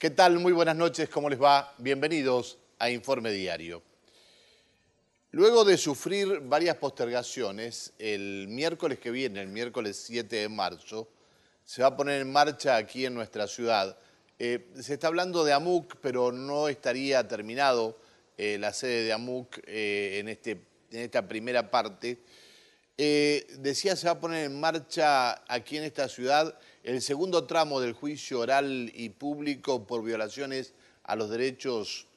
¿Qué tal? Muy buenas noches, ¿cómo les va? Bienvenidos a Informe Diario. Luego de sufrir varias postergaciones, el miércoles que viene, el miércoles 7 de marzo, se va a poner en marcha aquí en nuestra ciudad. Se está hablando de AMUC, pero no estaría terminado la sede de AMUC en esta primera parte. Decía, se va a poner en marcha aquí en esta ciudad el segundo tramo del juicio oral y público por violaciones a los derechos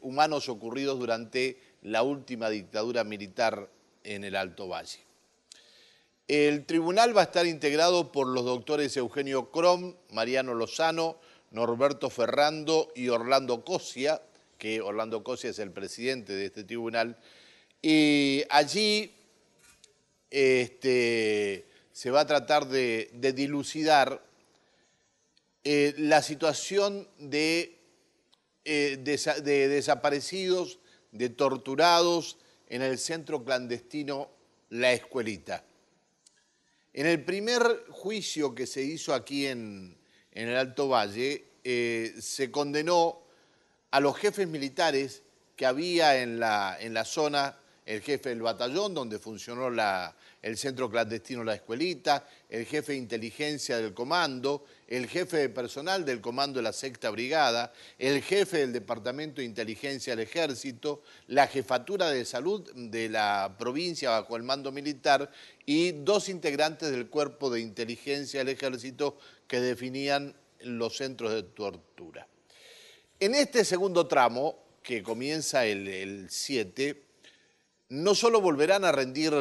humanos ocurridos durante la última dictadura militar en el Alto Valle. El tribunal va a estar integrado por los doctores Eugenio Crom, Mariano Lozano, Norberto Ferrando y Orlando Cosia, que Orlando Cosia es el presidente de este tribunal, y allí se va a tratar de dilucidar la situación de desaparecidos, de torturados en el centro clandestino La Escuelita. En el primer juicio que se hizo aquí en el Alto Valle, se condenó a los jefes militares que había en la zona, el jefe del batallón donde funcionó el centro clandestino La Escuelita, el jefe de inteligencia del comando, el jefe de personal del comando de la Sexta Brigada, el jefe del departamento de inteligencia del Ejército, la jefatura de salud de la provincia bajo el mando militar y dos integrantes del cuerpo de inteligencia del Ejército que definían los centros de tortura. En este segundo tramo, que comienza el 7, no solo volverán a rendir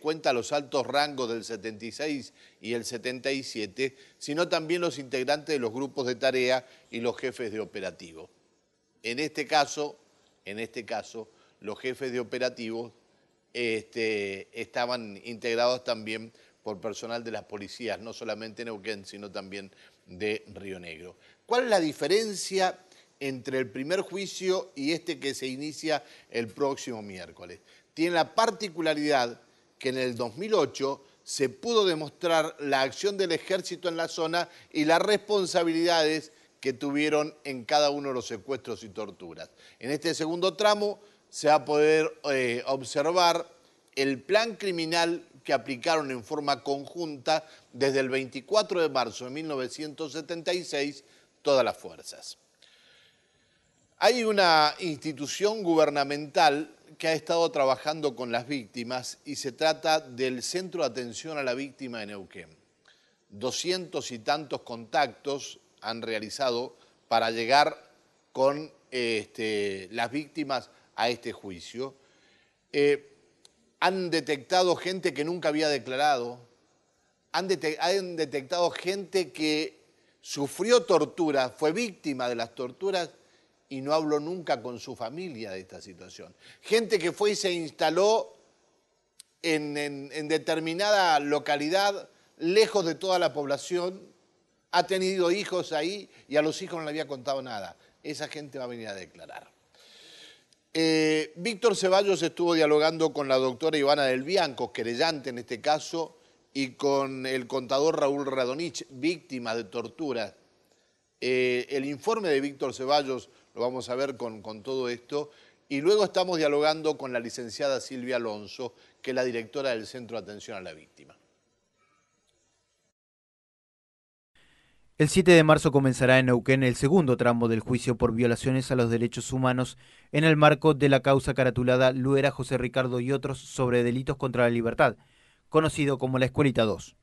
cuenta a los altos rangos del 76 y el 77, sino también los integrantes de los grupos de tarea y los jefes de operativo. En este caso, los jefes de operativos estaban integrados también por personal de las policías, no solamente de Neuquén, sino también de Río Negro. ¿Cuál es la diferencia entre el primer juicio y este que se inicia el próximo miércoles? Tiene la particularidad que en el 2008 se pudo demostrar la acción del Ejército en la zona y las responsabilidades que tuvieron en cada uno de los secuestros y torturas. En este segundo tramo se va a poder observar el plan criminal que aplicaron en forma conjunta desde el 24 de marzo de 1976 todas las fuerzas. Hay una institución gubernamental que ha estado trabajando con las víctimas y se trata del Centro de Atención a la Víctima de Neuquén. 200 y tantos contactos han realizado para llegar con las víctimas a este juicio. Han detectado gente que nunca había declarado, han detectado gente que sufrió tortura, fue víctima de las torturas y no habló nunca con su familia de esta situación. Gente que fue y se instaló en determinada localidad, lejos de toda la población, ha tenido hijos ahí y a los hijos no le había contado nada. Esa gente va a venir a declarar. Víctor Ceballos estuvo dialogando con la doctora Ivana del Bianco, querellante en este caso, y con el contador Raúl Radonich, víctima de tortura. El informe de Víctor Ceballos lo vamos a ver con todo esto. Y luego estamos dialogando con la licenciada Silvia Alonso, que es la directora del Centro de Atención a la Víctima. El 7 de marzo comenzará en Neuquén el segundo tramo del juicio por violaciones a los derechos humanos en el marco de la causa caratulada Luera, José Ricardo y otros sobre delitos contra la libertad, conocido como la Escuelita 2.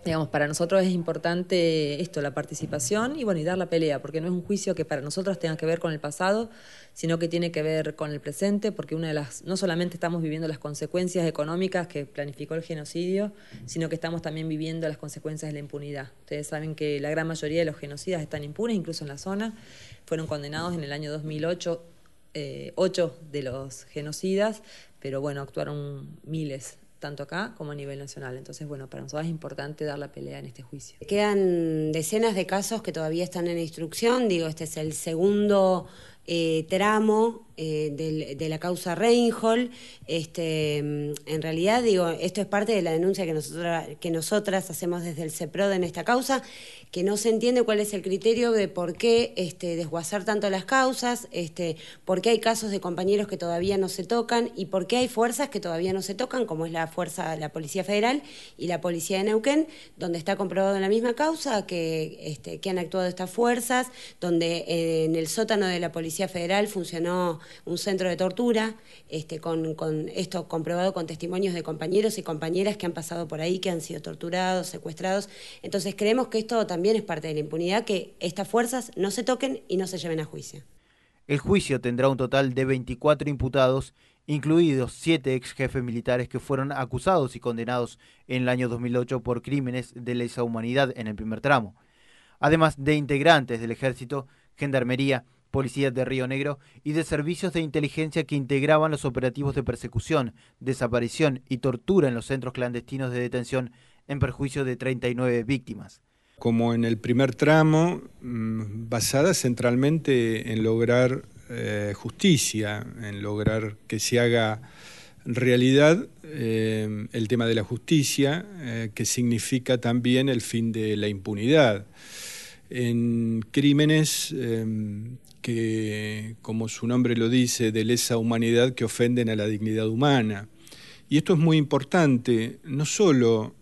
Digamos, para nosotros es importante esto, la participación y bueno, y dar la pelea, porque no es un juicio que para nosotros tenga que ver con el pasado, sino que tiene que ver con el presente, porque no solamente estamos viviendo las consecuencias económicas que planificó el genocidio, sino que estamos también viviendo las consecuencias de la impunidad. Ustedes saben que la gran mayoría de los genocidas están impunes, incluso en la zona, fueron condenados en el año 2008, 8 de los genocidas, pero bueno, actuaron miles, tanto acá como a nivel nacional. Entonces, bueno, para nosotros es importante dar la pelea en este juicio. Quedan decenas de casos que todavía están en instrucción. Digo, este es el segundo tramo de la causa Reinhold. En realidad, digo, esto es parte de la denuncia que nosotras hacemos desde el CEPROD en esta causa, que no se entiende cuál es el criterio de por qué desguazar tanto las causas, por qué hay casos de compañeros que todavía no se tocan y por qué hay fuerzas que todavía no se tocan, como es la Policía Federal y la Policía de Neuquén, donde está comprobado en la misma causa que han actuado estas fuerzas, donde en el sótano de la Policía Federal funcionó un centro de tortura, con esto comprobado con testimonios de compañeros y compañeras que han pasado por ahí, que han sido torturados, secuestrados. Entonces creemos que esto también es parte de la impunidad, que estas fuerzas no se toquen y no se lleven a juicio. El juicio tendrá un total de 24 imputados, incluidos 7 ex jefes militares que fueron acusados y condenados en el año 2008 por crímenes de lesa humanidad en el primer tramo, además de integrantes del Ejército, Gendarmería, Policías de Río Negro y de servicios de inteligencia que integraban los operativos de persecución, desaparición y tortura en los centros clandestinos de detención en perjuicio de 39 víctimas. Como en el primer tramo, basada centralmente en lograr justicia, en lograr que se haga realidad el tema de la justicia, que significa también el fin de la impunidad. En crímenes que, como su nombre lo dice, de lesa humanidad, que ofenden a la dignidad humana. Y esto es muy importante, no solo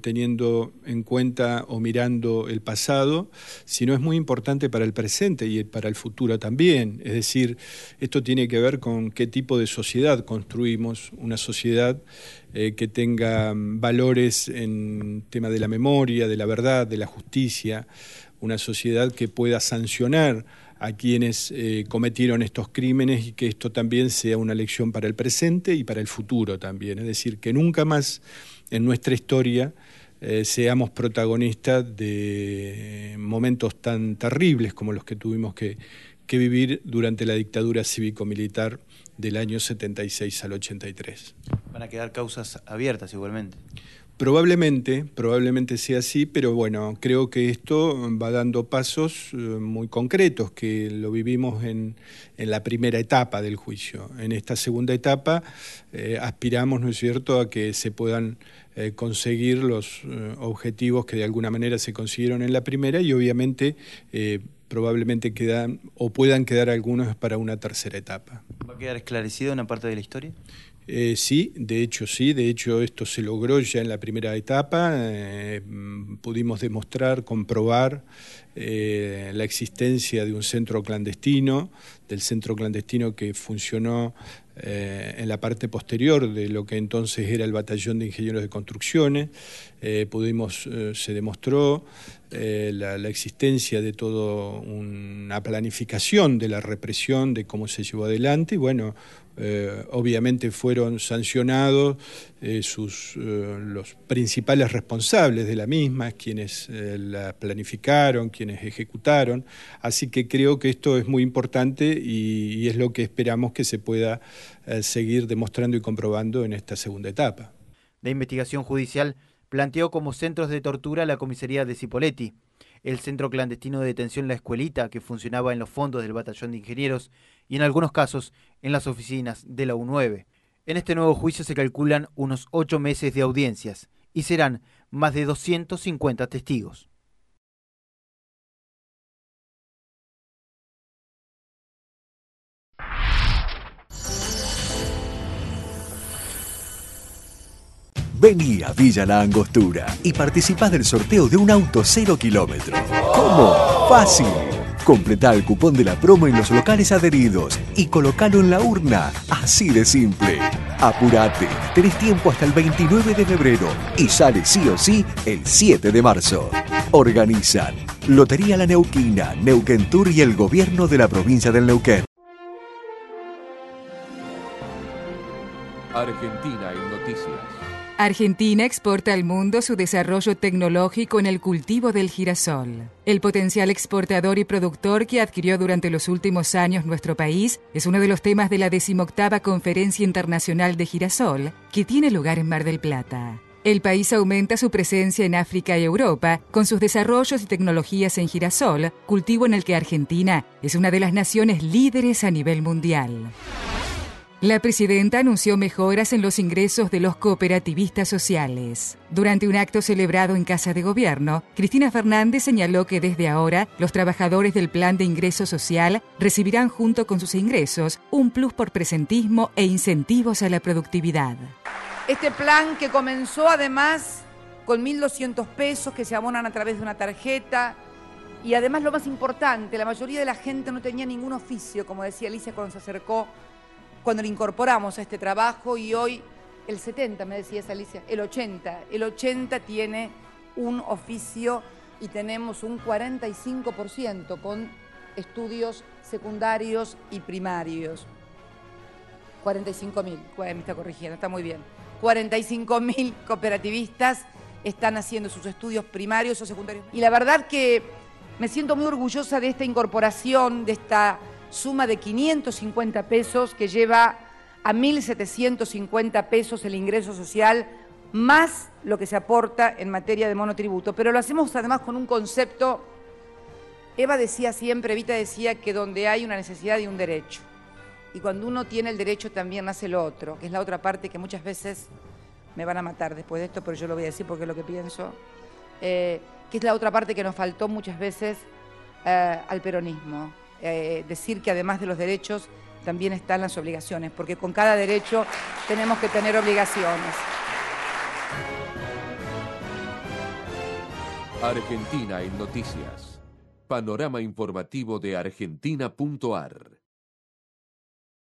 teniendo en cuenta o mirando el pasado, sino es muy importante para el presente y para el futuro también. Es decir, esto tiene que ver con qué tipo de sociedad construimos, una sociedad que tenga valores en tema de la memoria, de la verdad, de la justicia, una sociedad que pueda sancionar a quienes cometieron estos crímenes y que esto también sea una lección para el presente y para el futuro también. Es decir, que nunca más en nuestra historia seamos protagonistas de momentos tan terribles como los que tuvimos que vivir durante la dictadura cívico-militar del año 76 al 83. Van a quedar causas abiertas igualmente. Probablemente sea así, pero bueno, creo que esto va dando pasos muy concretos, que lo vivimos en la primera etapa del juicio. En esta segunda etapa aspiramos, ¿no es cierto?, a que se puedan conseguir los objetivos que de alguna manera se consiguieron en la primera y obviamente probablemente quedan o puedan quedar algunos para una tercera etapa. ¿Va a quedar esclarecida una parte de la historia? Sí, de hecho esto se logró ya en la primera etapa, pudimos demostrar, comprobar la existencia de un centro clandestino, del centro clandestino que funcionó en la parte posterior de lo que entonces era el Batallón de Ingenieros de Construcciones. Se demostró la existencia de toda una planificación de la represión, de cómo se llevó adelante, y bueno, obviamente fueron sancionados los principales responsables de la misma, quienes la planificaron, quienes ejecutaron, así que creo que esto es muy importante y es lo que esperamos que se pueda seguir demostrando y comprobando en esta segunda etapa. La investigación judicial planteó como centros de tortura la comisaría de Cipolletti, el centro clandestino de detención La Escuelita, que funcionaba en los fondos del Batallón de Ingenieros y en algunos casos en las oficinas de la U9. En este nuevo juicio se calculan unos 8 meses de audiencias y serán más de 250 testigos. Vení a Villa La Angostura y participás del sorteo de un auto 0 kilómetros. ¿Cómo? Fácil. Completá el cupón de la promo en los locales adheridos y colocalo en la urna. Así de simple. Apurate, tenés tiempo hasta el 29 de febrero y sale sí o sí el 7 de marzo. Organizan Lotería La Neuquina, Neuquén Tour y el gobierno de la provincia del Neuquén. Argentina en noticias. Argentina exporta al mundo su desarrollo tecnológico en el cultivo del girasol. El potencial exportador y productor que adquirió durante los últimos años nuestro país es uno de los temas de la 18ª Conferencia Internacional de Girasol, que tiene lugar en Mar del Plata. El país aumenta su presencia en África y Europa con sus desarrollos y tecnologías en girasol, cultivo en el que Argentina es una de las naciones líderes a nivel mundial. La presidenta anunció mejoras en los ingresos de los cooperativistas sociales. Durante un acto celebrado en Casa de Gobierno, Cristina Fernández señaló que desde ahora los trabajadores del Plan de Ingreso Social recibirán junto con sus ingresos un plus por presentismo e incentivos a la productividad. Este plan que comenzó además con 1.200 pesos que se abonan a través de una tarjeta y además lo más importante, la mayoría de la gente no tenía ningún oficio, como decía Alicia cuando se acercó, cuando le incorporamos a este trabajo y hoy el 70, me decías Alicia, el 80 tiene un oficio y tenemos un 45% con estudios secundarios y primarios. 45.000, me está corrigiendo, está muy bien. 45.000 cooperativistas están haciendo sus estudios primarios o secundarios. Y la verdad que me siento muy orgullosa de esta incorporación, de esta suma de 550 pesos que lleva a 1.750 pesos el ingreso social, más lo que se aporta en materia de monotributo. Pero lo hacemos además con un concepto, Evita decía que donde hay una necesidad hay un derecho. Y cuando uno tiene el derecho también nace lo otro, que es la otra parte que muchas veces me van a matar después de esto, pero yo lo voy a decir porque es lo que pienso, que es la otra parte que nos faltó muchas veces al peronismo. Decir que además de los derechos también están las obligaciones, porque con cada derecho tenemos que tener obligaciones. Argentina en Noticias. Panorama informativo de Argentina.ar.